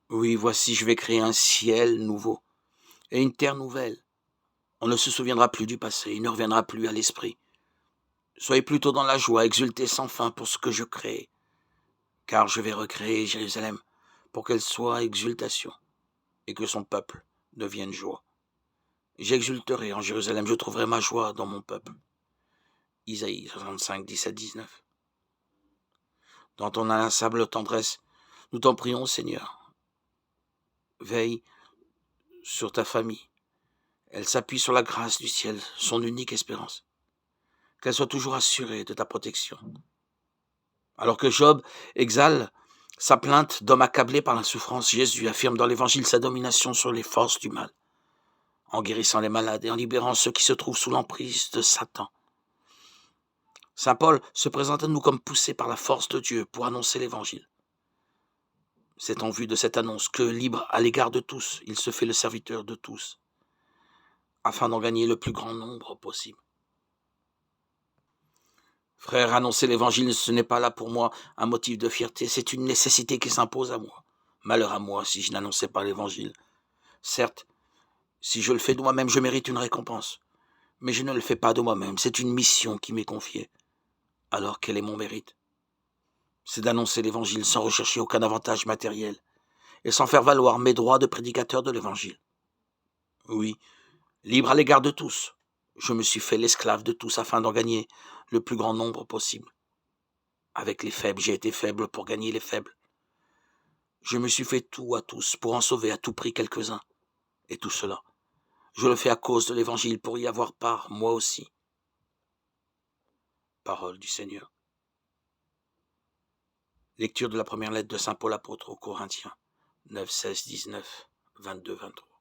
Oui, voici, je vais créer un ciel nouveau et une terre nouvelle. On ne se souviendra plus du passé, il ne reviendra plus à l'esprit. Soyez plutôt dans la joie, exultez sans fin pour ce que je crée, car je vais recréer Jérusalem pour qu'elle soit exultation et que son peuple devienne joie. J'exulterai en Jérusalem, je trouverai ma joie dans mon peuple. Isaïe 65, 17-19. Dans ton inlassable tendresse, nous t'en prions, Seigneur. Veille sur ta famille. Elle s'appuie sur la grâce du ciel, son unique espérance. Qu'elle soit toujours assurée de ta protection. Alors que Job exhale sa plainte d'homme accablé par la souffrance, Jésus affirme dans l'Évangile sa domination sur les forces du mal, en guérissant les malades et en libérant ceux qui se trouvent sous l'emprise de Satan. Saint Paul se présente à nous comme poussé par la force de Dieu pour annoncer l'Évangile. C'est en vue de cette annonce que, libre à l'égard de tous, il se fait le serviteur de tous, afin d'en gagner le plus grand nombre possible. Frère, annoncer l'Évangile, ce n'est pas là pour moi un motif de fierté, c'est une nécessité qui s'impose à moi. Malheur à moi si je n'annonçais pas l'Évangile. Certes, si je le fais de moi-même, je mérite une récompense. Mais je ne le fais pas de moi-même, c'est une mission qui m'est confiée. Alors quel est mon mérite? C'est d'annoncer l'Évangile sans rechercher aucun avantage matériel et sans faire valoir mes droits de prédicateur de l'Évangile. Oui, libre à l'égard de tous, je me suis fait l'esclave de tous afin d'en gagner le plus grand nombre possible. Avec les faibles, j'ai été faible pour gagner les faibles. Je me suis fait tout à tous pour en sauver à tout prix quelques-uns. Et tout cela, je le fais à cause de l'Évangile pour y avoir part, moi aussi. Parole du Seigneur. Lecture de la première lettre de saint Paul apôtre aux Corinthiens, 9, 16, 19, 22, 23.